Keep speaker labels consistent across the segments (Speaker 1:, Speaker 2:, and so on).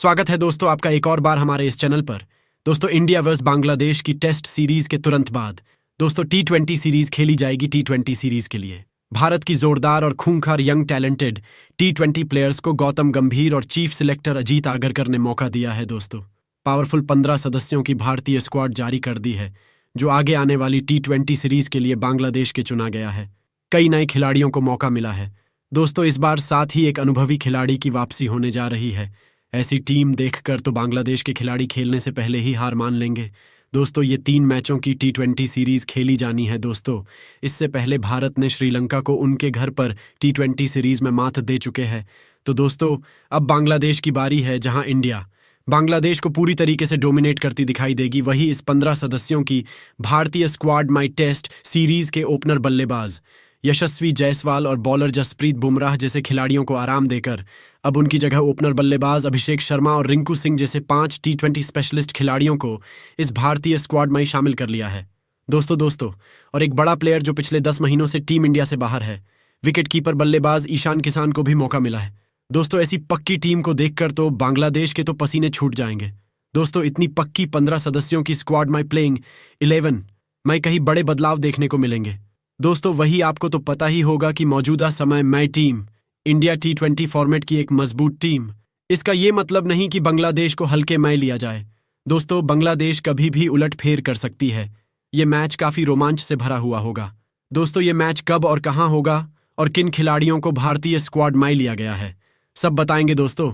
Speaker 1: स्वागत है दोस्तों आपका एक और बार हमारे इस चैनल पर। दोस्तों इंडिया वर्सेस बांग्लादेश की टेस्ट सीरीज के तुरंत बाद दोस्तों T20 सीरीज खेली जाएगी। T20 सीरीज के लिए भारत की जोरदार और खूंखार यंग टैलेंटेड T20 प्लेयर्स को गौतम गंभीर और चीफ सिलेक्टर अजीत आगरकर ने मौका दिया है। दोस्तों पावरफुल 15 सदस्यों की भारतीय स्क्वाड जारी कर दी है, जो आगे आने वाली T20 सीरीज के लिए बांग्लादेश के चुना गया है। कई नए खिलाड़ियों को मौका मिला है। दोस्तों इस बार साथ ही एक अनुभवी खिलाड़ी की वापसी होने जा रही है। ऐसी टीम देखकर तो बांग्लादेश के खिलाड़ी खेलने से पहले ही हार मान लेंगे। दोस्तों ये 3 मैचों की T20 सीरीज खेली जानी है। दोस्तों इससे पहले भारत ने श्रीलंका को उनके घर पर T20 सीरीज में मात दे चुके हैं। तो दोस्तों अब बांग्लादेश की बारी है, जहां इंडिया बांग्लादेश को पूरी तरीके से डोमिनेट करती दिखाई देगी। वही इस 15 सदस्यों की भारतीय स्क्वाड माई टेस्ट सीरीज के ओपनर बल्लेबाज यशस्वी जायसवाल और बॉलर जसप्रीत बुमराह जैसे खिलाड़ियों को आराम देकर अब उनकी जगह ओपनर बल्लेबाज अभिषेक शर्मा और रिंकू सिंह जैसे 5 T20 स्पेशलिस्ट खिलाड़ियों को इस भारतीय स्क्वाड में शामिल कर लिया है। दोस्तों और एक बड़ा प्लेयर जो पिछले 10 महीनों से टीम इंडिया से बाहर है, विकेटकीपर बल्लेबाज ईशान किसान को भी मौका मिला है। दोस्तों ऐसी पक्की टीम को देखकर तो बांग्लादेश के तो पसीने छूट जाएंगे। दोस्तों इतनी पक्की 15 सदस्यों की स्क्वाड माई प्लेइंग 11 में कहीं बड़े बदलाव देखने को मिलेंगे। दोस्तों वही आपको तो पता ही होगा कि मौजूदा समय में टीम इंडिया T20 फॉर्मेट की एक मजबूत टीम। इसका ये मतलब नहीं कि बांग्लादेश को हल्के में लिया जाए। दोस्तों बांग्लादेश कभी भी उलटफेर कर सकती है। ये मैच काफी रोमांच से भरा हुआ होगा। दोस्तों ये मैच कब और कहां होगा और किन खिलाड़ियों को भारतीय स्क्वाड में लिया गया है, सब बताएंगे। दोस्तों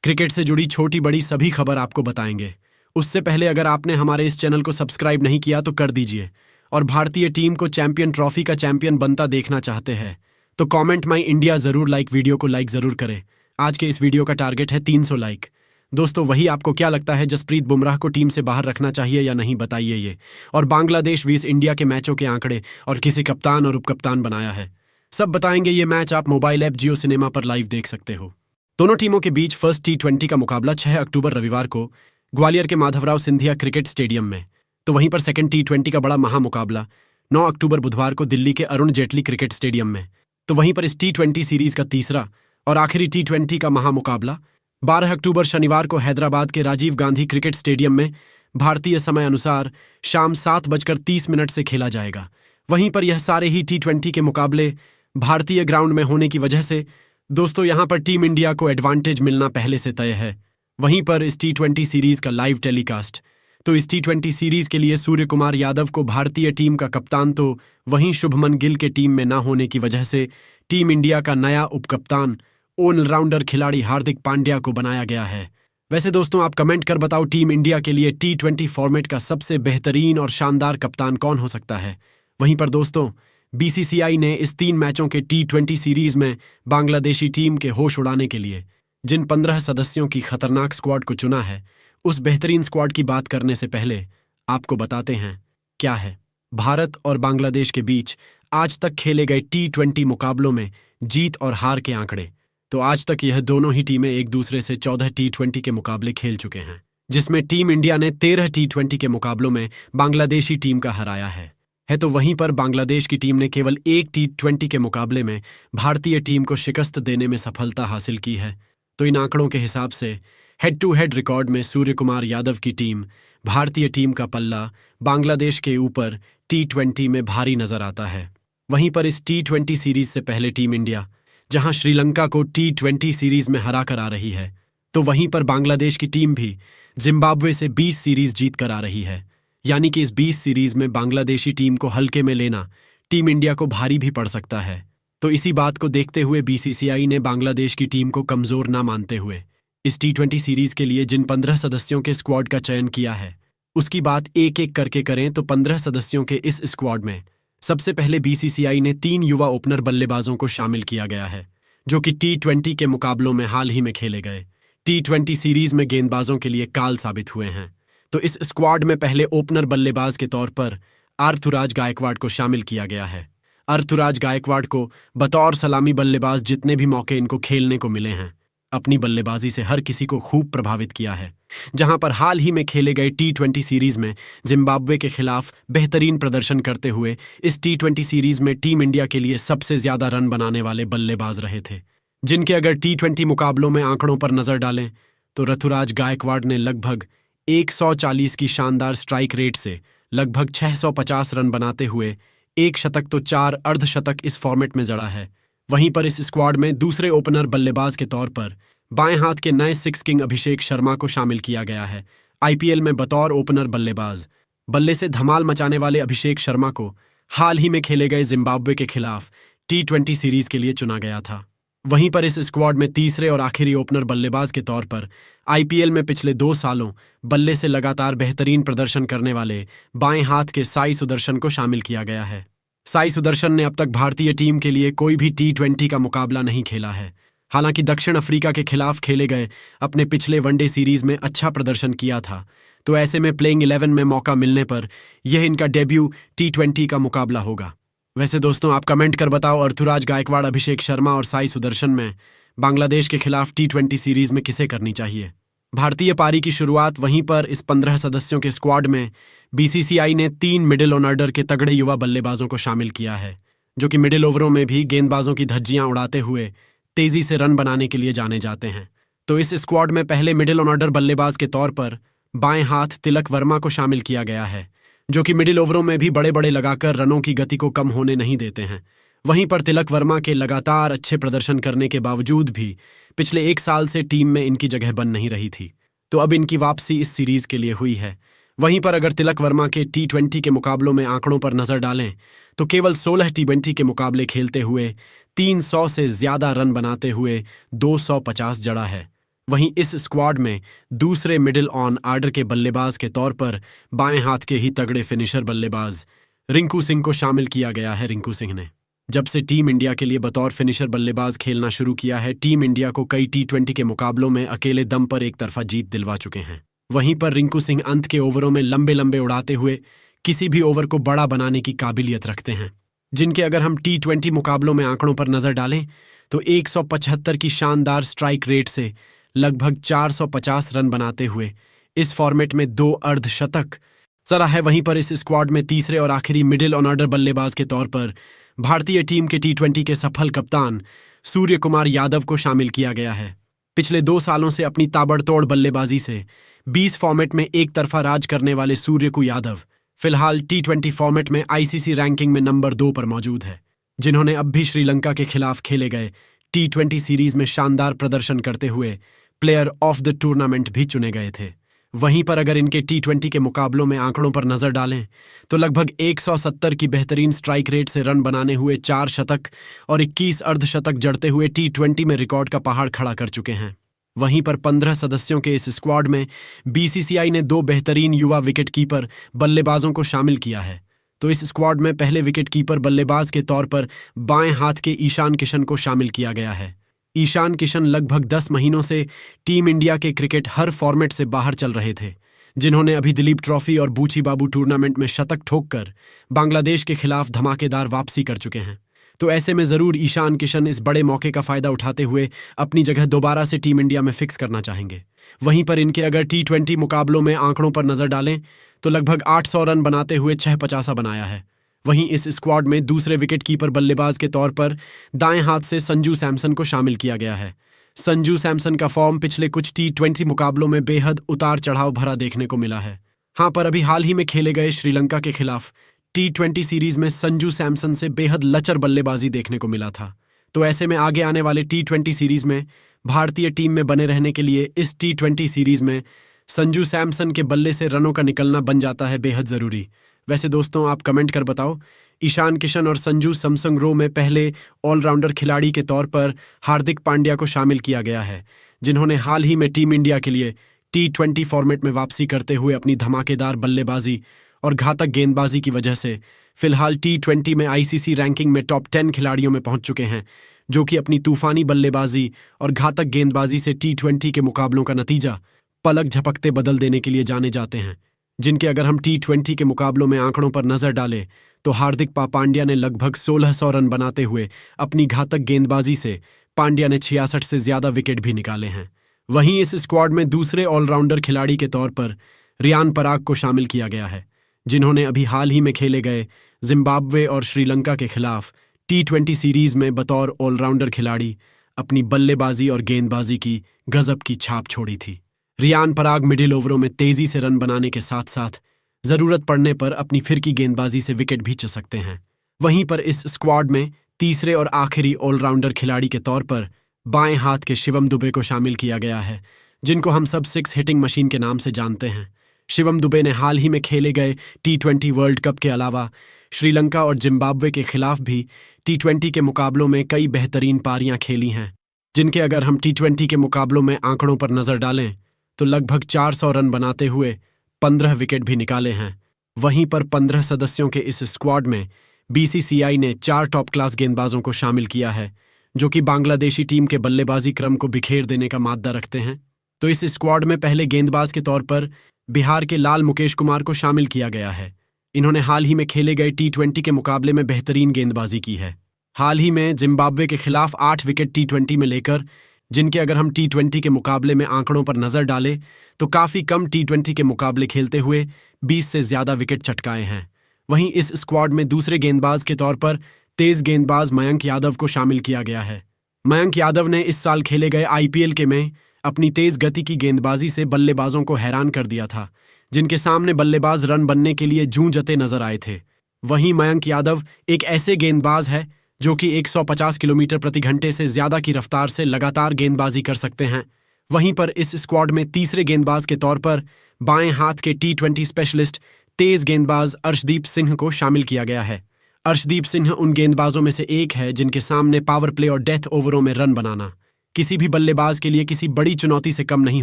Speaker 1: क्रिकेट से जुड़ी छोटी बड़ी सभी खबर आपको बताएंगे। उससे पहले अगर आपने हमारे इस चैनल को सब्सक्राइब नहीं किया तो कर दीजिए, और भारतीय टीम को चैंपियन ट्रॉफी का चैंपियन बनता देखना चाहते हैं तो कमेंट माई इंडिया जरूर वीडियो को लाइक जरूर करें। आज के इस वीडियो का टारगेट है 300 लाइक। दोस्तों वही आपको क्या लगता है, जसप्रीत बुमराह को टीम से बाहर रखना चाहिए या नहीं, बताइए ये। और बांग्लादेश वीस इंडिया के मैचों के आंकड़े और किसी कप्तान और उपकप्तान बनाया है, सब बताएंगे। ये मैच आप मोबाइल ऐप जियो सिनेमा पर लाइव देख सकते हो। दोनों टीमों के बीच फर्स्ट T20 का मुकाबला 6 अक्टूबर रविवार को ग्वालियर के माधवराव सिंधिया क्रिकेट स्टेडियम में, तो वहीं पर सेकंड T20 का बड़ा महामुकाबला 9 अक्टूबर बुधवार को दिल्ली के अरुण जेटली क्रिकेट स्टेडियम में, तो वहीं पर इस T20 सीरीज का तीसरा और आखिरी T20 का महामुकाबला 12 अक्टूबर शनिवार को हैदराबाद के राजीव गांधी क्रिकेट स्टेडियम में भारतीय समय अनुसार शाम 7:30 से खेला जाएगा। वहीं पर यह सारे ही T20 के मुकाबले भारतीय ग्राउंड में होने की वजह से दोस्तों यहां पर टीम इंडिया को एडवांटेज मिलना पहले से तय है। वहीं पर इस T20 सीरीज का लाइव टेलीकास्ट, तो इस T20 सीरीज के लिए सूर्य कुमार यादव को भारतीय टीम का कप्तान, तो वहीं शुभमन गिल के टीम में न होने की वजह से टीम इंडिया का नया उपकप्तान ऑलराउंडर खिलाड़ी हार्दिक पांड्या को बनाया गया है। वैसे दोस्तों आप कमेंट कर बताओ टीम इंडिया के लिए T20 फॉर्मेट का सबसे बेहतरीन और शानदार कप्तान कौन हो सकता है। वहीं पर दोस्तों BCCI ने इस 3 मैचों के T20 सीरीज में बांग्लादेशी टीम के होश उड़ाने के लिए जिन 15 सदस्यों की खतरनाक स्क्वाड को चुना है, उस बेहतरीन स्क्वाड की बात करने से पहले आपको बताते हैं क्या है भारत और बांग्लादेश के बीच आज तक खेले गए T20 मुकाबलों में जीत और हार के आंकड़े। तो आज तक यह दोनों ही टीमें एक दूसरे से 14 T20 के मुकाबले खेल चुके हैं, जिसमें टीम इंडिया ने 13 T20 के मुकाबलों में बांग्लादेशी टीम का हराया है। तो वहीं पर बांग्लादेश की टीम ने केवल एक T20 के मुकाबले में भारतीय टीम को शिकस्त देने में सफलता हासिल की है। तो इन आंकड़ों के हिसाब से हेड टू हेड रिकॉर्ड में सूर्य कुमार यादव की टीम भारतीय टीम का पल्ला बांग्लादेश के ऊपर T20 में भारी नजर आता है। वहीं पर इस T20 सीरीज से पहले टीम इंडिया जहां श्रीलंका को T20 सीरीज में हरा कर आ रही है, तो वहीं पर बांग्लादेश की टीम भी जिम्बाब्वे से 20 सीरीज जीत कर आ रही है। यानी कि इस 20 सीरीज में बांग्लादेशी टीम को हल्के में लेना टीम इंडिया को भारी भी पड़ सकता है। तो इसी बात को देखते हुए BCCI ने बांग्लादेश की टीम को कमजोर ना मानते हुए इस T20 सीरीज के लिए जिन 15 सदस्यों के स्क्वाड का चयन किया है, उसकी बात एक एक करके करें तो 15 सदस्यों के इस स्क्वाड में सबसे पहले BCCI ने 3 युवा ओपनर बल्लेबाजों को शामिल किया गया है, जो कि T20 के मुकाबलों में हाल ही में खेले गए T20 सीरीज में गेंदबाजों के लिए काल साबित हुए हैं। तो इस स्क्वाड में पहले ओपनर बल्लेबाज के तौर पर अर्थुराज गायकवाड को शामिल किया गया है। अर्थुराज गायकवाड को बतौर सलामी बल्लेबाज जितने भी मौके इनको खेलने को मिले हैं, अपनी बल्लेबाजी से हर किसी को खूब प्रभावित किया है। जहां पर हाल ही में खेले गए T20 सीरीज में जिम्बाब्वे के खिलाफ बेहतरीन प्रदर्शन करते हुए इस T20 सीरीज में टीम इंडिया के लिए सबसे ज्यादा रन बनाने वाले बल्लेबाज रहे थे, जिनके अगर T20 मुकाबलों में आंकड़ों पर नजर डालें तो ऋतुराज गायकवाड़ ने लगभग 140 की शानदार स्ट्राइक रेट से लगभग 650 रन बनाते हुए एक शतक तो 4 अर्धशतक इस फॉर्मेट में जड़ा है। वहीं पर इस स्क्वाड में दूसरे ओपनर बल्लेबाज के तौर पर बाएं हाथ के नए सिक्स किंग अभिषेक शर्मा को शामिल किया गया है। आईपीएल में बतौर ओपनर बल्लेबाज बल्ले से धमाल मचाने वाले अभिषेक शर्मा को हाल ही में खेले गए जिम्बाब्वे के खिलाफ T20 सीरीज के लिए चुना गया था। वहीं पर इस स्क्वाड में तीसरे और आखिरी ओपनर बल्लेबाज के तौर पर आईपीएल में पिछले 2 सालों बल्ले से लगातार बेहतरीन प्रदर्शन करने वाले बाएं हाथ के साई सुदर्शन को शामिल किया गया है। साई सुदर्शन ने अब तक भारतीय टीम के लिए कोई भी T20 का मुकाबला नहीं खेला है। हालांकि दक्षिण अफ्रीका के खिलाफ खेले गए अपने पिछले वनडे सीरीज में अच्छा प्रदर्शन किया था, तो ऐसे में प्लेइंग 11 में मौका मिलने पर यह इनका डेब्यू T20 का मुकाबला होगा। वैसे दोस्तों, आप कमेंट कर बताओ, ऋतुराज गायकवाड़, अभिषेक शर्मा और साई सुदर्शन में बांग्लादेश के खिलाफ T20 सीरीज में किसे करनी चाहिए। भारतीय पारी की शुरुआत वहीं पर इस 15 सदस्यों के स्क्वाड में बीसीसीआई ने 3 मिडिल ऑर्डर के तगड़े युवा बल्लेबाजों को शामिल किया है, जो कि मिडिल ओवरों में भी गेंदबाजों की धज्जियां उड़ाते हुए तेजी से रन बनाने के लिए जाने जाते हैं। तो इस स्क्वाड में पहले मिडिल ऑर्डर बल्लेबाज के तौर पर बाएं हाथ तिलक वर्मा को शामिल किया गया है, जो कि मिडिल ओवरों में भी बड़े बड़े लगाकर रनों की गति को कम होने नहीं देते हैं। वहीं पर तिलक वर्मा के लगातार अच्छे प्रदर्शन करने के बावजूद भी पिछले 1 साल से टीम में इनकी जगह बन नहीं रही थी, तो अब इनकी वापसी इस सीरीज के लिए हुई है। वहीं पर अगर तिलक वर्मा के T20 के मुकाबलों में आंकड़ों पर नजर डालें तो केवल 16 T20 के मुकाबले खेलते हुए 300 से ज्यादा रन बनाते हुए 250 जड़ा है। वहीं इस स्क्वाड में दूसरे मिडिल ऑन ऑर्डर के बल्लेबाज के तौर पर बाएं हाथ के ही तगड़े फिनिशर बल्लेबाज रिंकू सिंह को शामिल किया गया है। रिंकू सिंह ने जब से टीम इंडिया के लिए बतौर फिनिशर बल्लेबाज खेलना शुरू किया है, टीम इंडिया को कई T20 के मुकाबलों में अकेले दम पर एक तरफा जीत दिलवा चुके हैं। वहीं पर रिंकू सिंह अंत के ओवरों में लंबे लंबे उड़ाते हुए किसी भी ओवर को बड़ा बनाने की काबिलियत रखते हैं, जिनके अगर हम T20 मुकाबलों में आंकड़ों पर नजर डालें तो 175 की शानदार स्ट्राइक रेट से लगभग 450 रन बनाते हुए इस फॉर्मेट में 2 अर्धशतक जरा है। वहीं पर इस स्क्वाड में तीसरे और आखिरी मिडिल ऑर्डर बल्लेबाज के तौर पर भारतीय टीम के T20 के सफल कप्तान सूर्य कुमार यादव को शामिल किया गया है। पिछले 2 सालों से अपनी ताबड़तोड़ बल्लेबाजी से 20 फॉर्मेट में एक तरफा राज करने वाले सूर्य को यादव फिलहाल T20 फॉर्मेट में ICC रैंकिंग में नंबर 2 पर मौजूद है, जिन्होंने अब भी श्रीलंका के खिलाफ खेले गए T20 सीरीज में शानदार प्रदर्शन करते हुए प्लेयर ऑफ द टूर्नामेंट भी चुने गए थे। वहीं पर अगर इनके T20 के मुकाबलों में आंकड़ों पर नजर डालें तो लगभग 170 की बेहतरीन स्ट्राइक रेट से रन बनाने हुए 4 शतक और 21 अर्धशतक जड़ते हुए T20 में रिकॉर्ड का पहाड़ खड़ा कर चुके हैं। वहीं पर 15 सदस्यों के इस स्क्वाड में बीसीसीआई ने 2 बेहतरीन युवा विकेटकीपर बल्लेबाजों को शामिल किया है। तो इस स्क्वाड में पहले विकेटकीपर बल्लेबाज के तौर पर बाएं हाथ के ईशान किशन को शामिल किया गया है। ईशान किशन लगभग 10 महीनों से टीम इंडिया के क्रिकेट हर फॉर्मेट से बाहर चल रहे थे, जिन्होंने अभी दिलीप ट्रॉफी और बूची बाबू टूर्नामेंट में शतक ठोककर बांग्लादेश के खिलाफ धमाकेदार वापसी कर चुके हैं। तो ऐसे में जरूर ईशान किशन इस बड़े मौके का फायदा उठाते हुए अपनी जगह दोबारा से टीम इंडिया में फिक्स करना चाहेंगे। वहीं पर इनके अगर T20 मुकाबलों में आंकड़ों पर नजर डालें तो लगभग 800 रन बनाते हुए 650 बनाया है। वहीं इस स्क्वाड में दूसरे विकेटकीपर बल्लेबाज के तौर पर दाएं हाथ से संजू सैमसन को शामिल किया गया है। संजू सैमसन का फॉर्म पिछले कुछ T20 मुकाबलों में बेहद उतार चढ़ाव भरा देखने को मिला है। हाँ, पर अभी हाल ही में खेले गए श्रीलंका के खिलाफ T20 सीरीज में संजू सैमसन से बेहद लचर बल्लेबाजी देखने को मिला था। तो ऐसे में आगे आने वाले T20 सीरीज में भारतीय टीम में बने रहने के लिए इस T20 सीरीज में संजू सैमसन के बल्ले से रनों का निकलना बन जाता है बेहद जरूरी। वैसे दोस्तों, आप कमेंट कर बताओ, ईशान किशन और संजू सैमसन रो में पहले ऑलराउंडर खिलाड़ी के तौर पर हार्दिक पांड्या को शामिल किया गया है, जिन्होंने हाल ही में टीम इंडिया के लिए T20 फॉर्मेट में वापसी करते हुए अपनी धमाकेदार बल्लेबाजी और घातक गेंदबाजी की वजह से फिलहाल T20 में ICC रैंकिंग में टॉप 10 खिलाड़ियों में पहुंच चुके हैं, जो कि अपनी तूफानी बल्लेबाजी और घातक गेंदबाजी से T20 के मुकाबलों का नतीजा पलक झपकते बदल देने के लिए जाने जाते हैं। जिनके अगर हम T20 के मुकाबलों में आंकड़ों पर नजर डालें तो हार्दिक पांड्या ने लगभग 1600 रन बनाते हुए अपनी घातक गेंदबाजी से पांड्या ने 66 से ज्यादा विकेट भी निकाले हैं। वहीं इस स्क्वाड में दूसरे ऑलराउंडर खिलाड़ी के तौर पर रियान पराग को शामिल किया गया है, जिन्होंने अभी हाल ही में खेले गए जिम्बाब्वे और श्रीलंका के खिलाफ T20 सीरीज में बतौर ऑलराउंडर खिलाड़ी अपनी बल्लेबाजी और गेंदबाजी की गजब की छाप छोड़ी थी। रियान पराग मिडिल ओवरों में तेजी से रन बनाने के साथ साथ जरूरत पड़ने पर अपनी फिरकी गेंदबाजी से विकेट भी चसकते हैं। वहीं पर इस स्क्वाड में तीसरे और आखिरी ऑलराउंडर खिलाड़ी के तौर पर बाएं हाथ के शिवम दुबे को शामिल किया गया है, जिनको हम सब 6 हिटिंग मशीन के नाम से जानते हैं। शिवम दुबे ने हाल ही में खेले गए T20 वर्ल्ड कप के अलावा श्रीलंका और जिम्बाब्वे के खिलाफ भी T20 के मुकाबलों में कई बेहतरीन पारियां खेली हैं, जिनके अगर हम T20 के मुकाबलों में आंकड़ों पर नजर डालें तो लगभग 400 रन बनाते हुए 15 विकेट भी निकाले हैं। वहीं पर 15 सदस्यों के इस स्क्वाड में BCCI ने 4 टॉप क्लास गेंदबाजों को शामिल किया है, जो कि बांग्लादेशी टीम के बल्लेबाजी क्रम को बिखेर देने का माद्दा रखते हैं। तो इस स्क्वाड में पहले गेंदबाज के तौर पर बिहार के लाल मुकेश कुमार को शामिल किया गया है। इन्होंने हाल ही में खेले गए T20 के मुकाबले में बेहतरीन गेंदबाजी की है। हाल ही में जिम्बाब्वे के खिलाफ 8 विकेट T20 में लेकर, जिनके अगर हम T20 के मुकाबले में आंकड़ों पर नजर डालें तो काफी कम T20 के मुकाबले खेलते हुए 20 से ज्यादा विकेट चटकाए हैं। वहीं इस स्क्वाड में दूसरे गेंदबाज के तौर पर तेज गेंदबाज मयंक यादव को शामिल किया गया है। मयंक यादव ने इस साल खेले गए IPL के में अपनी तेज गति की गेंदबाजी से बल्लेबाजों को हैरान कर दिया था, जिनके सामने बल्लेबाज रन बनने के लिए जूझते नजर आए थे। वहीं मयंक यादव एक ऐसे गेंदबाज है जो कि 150 किलोमीटर प्रति घंटे से ज्यादा की रफ्तार से लगातार गेंदबाजी कर सकते हैं। वहीं पर इस स्क्वाड में तीसरे गेंदबाज के तौर पर बाएं हाथ के T20 स्पेशलिस्ट तेज गेंदबाज अर्शदीप सिंह को शामिल किया गया है। अर्शदीप सिंह उन गेंदबाजों में से एक है जिनके सामने पावर प्ले और डेथ ओवरों में रन बनाना किसी भी बल्लेबाज के लिए किसी बड़ी चुनौती से कम नहीं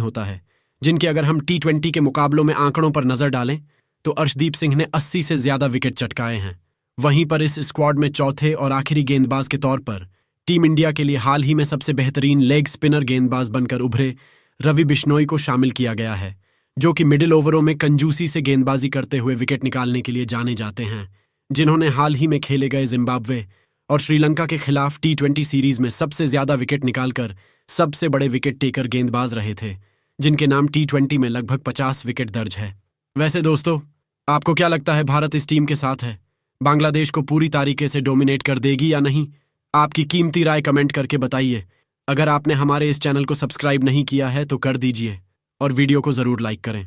Speaker 1: होता है। जिनके अगर हम T20 के मुकाबलों में आंकड़ों पर नजर डालें तो अर्शदीप सिंह ने 80 से ज्यादा विकेट चटकाए हैं। वहीं पर इस स्क्वाड में चौथे और आखिरी गेंदबाज के तौर पर टीम इंडिया के लिए हाल ही में सबसे बेहतरीन लेग स्पिनर गेंदबाज बनकर उभरे रवि बिश्नोई को शामिल किया गया है, जो कि मिडिल ओवरों में कंजूसी से गेंदबाजी करते हुए विकेट निकालने के लिए जाने जाते हैं, जिन्होंने हाल ही में खेले गए जिम्बाब्वे और श्रीलंका के खिलाफ T20 सीरीज में सबसे ज्यादा विकेट निकालकर सबसे बड़े विकेट टेकर गेंदबाज रहे थे, जिनके नाम T20 में लगभग 50 विकेट दर्ज है। वैसे दोस्तों, आपको क्या लगता है, भारत इस टीम के साथ है, बांग्लादेश को पूरी तरीके से डोमिनेट कर देगी या नहीं? आपकी कीमती राय कमेंट करके बताइए। अगर आपने हमारे इस चैनल को सब्सक्राइब नहीं किया है तो कर दीजिए और वीडियो को जरूर लाइक करें।